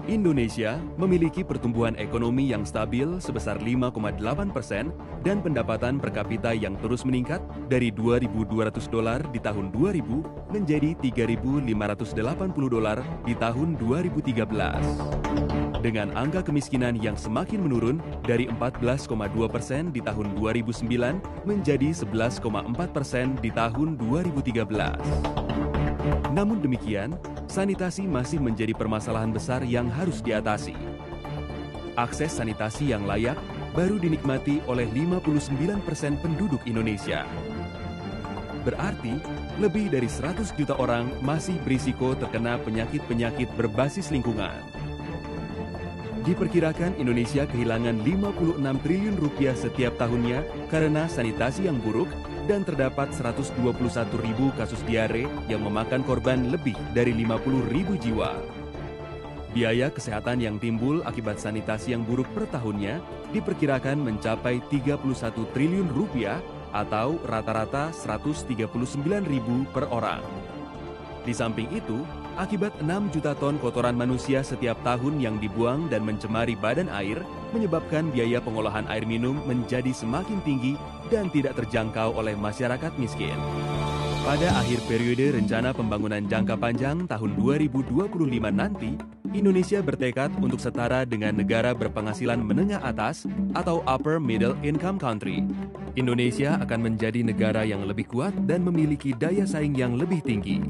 Indonesia memiliki pertumbuhan ekonomi yang stabil sebesar 5,8% dan pendapatan per kapita yang terus meningkat dari $2.200 di tahun 2000 menjadi $3.580 di tahun 2013. Dengan angka kemiskinan yang semakin menurun dari 14,2% di tahun 2009 menjadi 11,4% di tahun 2013. Namun demikian, sanitasi masih menjadi permasalahan besar yang harus diatasi. Akses sanitasi yang layak baru dinikmati oleh 59% penduduk Indonesia. Berarti, lebih dari 100 juta orang masih berisiko terkena penyakit-penyakit berbasis lingkungan. Diperkirakan Indonesia kehilangan 56 triliun rupiah setiap tahunnya karena sanitasi yang buruk dan terdapat 121.000 kasus diare yang memakan korban lebih dari 50.000 jiwa. Biaya kesehatan yang timbul akibat sanitasi yang buruk per tahunnya diperkirakan mencapai 31 triliun rupiah atau rata-rata 139.000 per orang. Di samping itu, akibat 6 juta ton kotoran manusia setiap tahun yang dibuang dan mencemari badan air, menyebabkan biaya pengolahan air minum menjadi semakin tinggi dan tidak terjangkau oleh masyarakat miskin. Pada akhir periode rencana pembangunan jangka panjang tahun 2025 nanti, Indonesia bertekad untuk setara dengan negara berpenghasilan menengah atas atau Upper Middle Income Country. Indonesia akan menjadi negara yang lebih kuat dan memiliki daya saing yang lebih tinggi.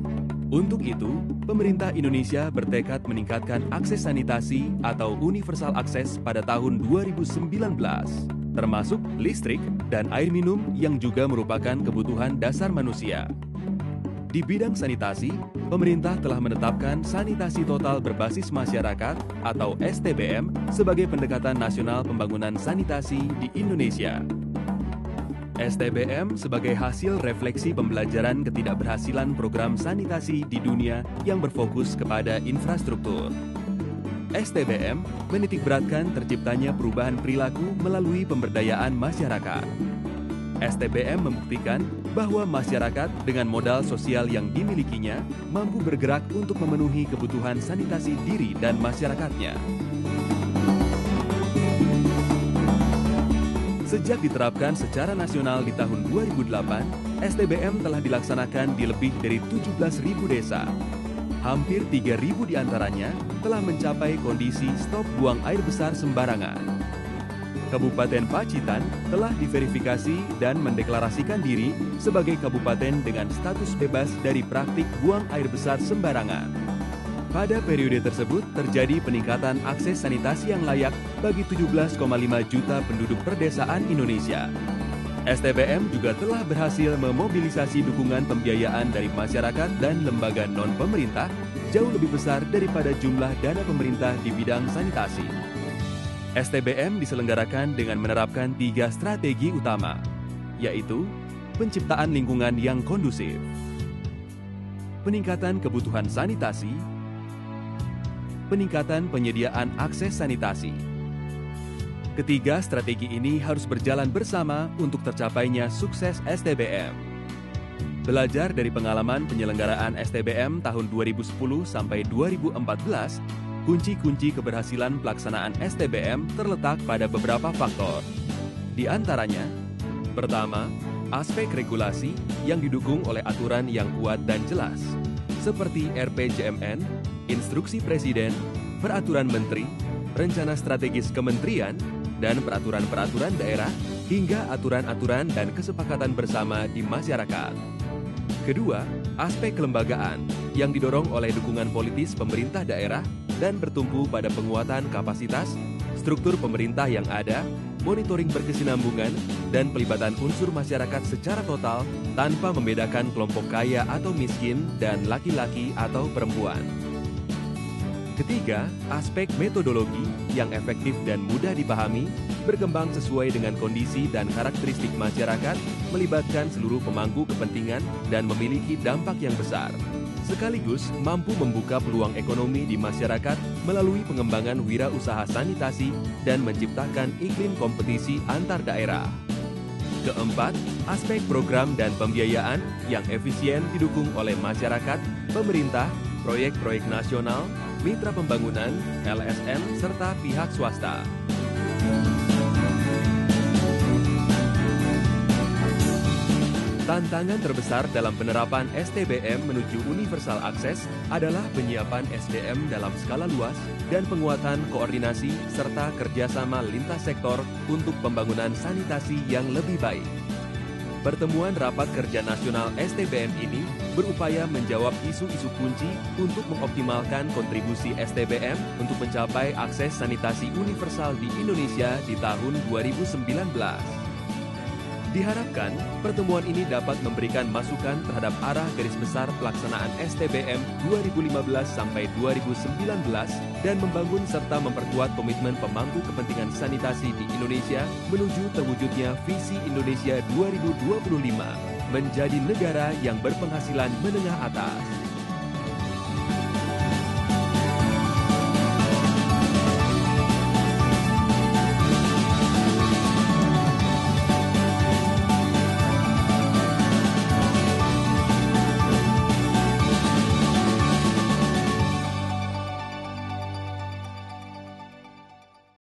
Untuk itu, pemerintah Indonesia bertekad meningkatkan akses sanitasi atau universal akses pada tahun 2019, termasuk listrik dan air minum yang juga merupakan kebutuhan dasar manusia. Di bidang sanitasi, pemerintah telah menetapkan sanitasi total berbasis masyarakat atau STBM sebagai pendekatan nasional pembangunan sanitasi di Indonesia. STBM sebagai hasil refleksi pembelajaran ketidakberhasilan program sanitasi di dunia yang berfokus kepada infrastruktur. STBM menitikberatkan terciptanya perubahan perilaku melalui pemberdayaan masyarakat. STBM membuktikan bahwa masyarakat dengan modal sosial yang dimilikinya mampu bergerak untuk memenuhi kebutuhan sanitasi diri dan masyarakatnya. Sejak diterapkan secara nasional di tahun 2008, STBM telah dilaksanakan di lebih dari 17.000 desa. Hampir 3.000 diantaranya telah mencapai kondisi stop buang air besar sembarangan. Kabupaten Pacitan telah diverifikasi dan mendeklarasikan diri sebagai kabupaten dengan status bebas dari praktik buang air besar sembarangan. Pada periode tersebut terjadi peningkatan akses sanitasi yang layak bagi 17,5 juta penduduk perdesaan Indonesia. STBM juga telah berhasil memobilisasi dukungan pembiayaan dari masyarakat dan lembaga non-pemerintah jauh lebih besar daripada jumlah dana pemerintah di bidang sanitasi. STBM diselenggarakan dengan menerapkan 3 strategi utama, yaitu penciptaan lingkungan yang kondusif, peningkatan kebutuhan sanitasi, peningkatan penyediaan akses sanitasi. Ketiga strategi ini harus berjalan bersama untuk tercapainya sukses STBM. Belajar dari pengalaman penyelenggaraan STBM tahun 2010 sampai 2014, kunci-kunci keberhasilan pelaksanaan STBM terletak pada beberapa faktor. Di antaranya, pertama, aspek regulasi yang didukung oleh aturan yang kuat dan jelas, seperti RPJMN, Instruksi Presiden, Peraturan Menteri, Rencana Strategis Kementerian, dan peraturan-peraturan daerah, hingga aturan-aturan dan kesepakatan bersama di masyarakat. Kedua, aspek kelembagaan yang didorong oleh dukungan politis pemerintah daerah dan bertumpu pada penguatan kapasitas, struktur pemerintah yang ada, monitoring berkesinambungan, dan pelibatan unsur masyarakat secara total tanpa membedakan kelompok kaya atau miskin dan laki-laki atau perempuan. Ketiga, aspek metodologi yang efektif dan mudah dipahami, berkembang sesuai dengan kondisi dan karakteristik masyarakat, melibatkan seluruh pemangku kepentingan dan memiliki dampak yang besar, sekaligus mampu membuka peluang ekonomi di masyarakat melalui pengembangan wirausaha sanitasi dan menciptakan iklim kompetisi antar daerah. Keempat, aspek program dan pembiayaan yang efisien didukung oleh masyarakat, pemerintah, proyek-proyek nasional, mitra pembangunan, LSM, serta pihak swasta. Tantangan terbesar dalam penerapan STBM menuju universal akses adalah penyiapan SDM dalam skala luas dan penguatan koordinasi serta kerjasama lintas sektor untuk pembangunan sanitasi yang lebih baik. Pertemuan Rapat Kerja Nasional STBM ini berupaya menjawab isu-isu kunci untuk mengoptimalkan kontribusi STBM untuk mencapai akses sanitasi universal di Indonesia di tahun 2019. Diharapkan, pertemuan ini dapat memberikan masukan terhadap arah garis besar pelaksanaan STBM 2015 sampai 2019 dan membangun serta memperkuat komitmen pemangku kepentingan sanitasi di Indonesia menuju terwujudnya visi Indonesia 2025 menjadi negara yang berpenghasilan menengah atas.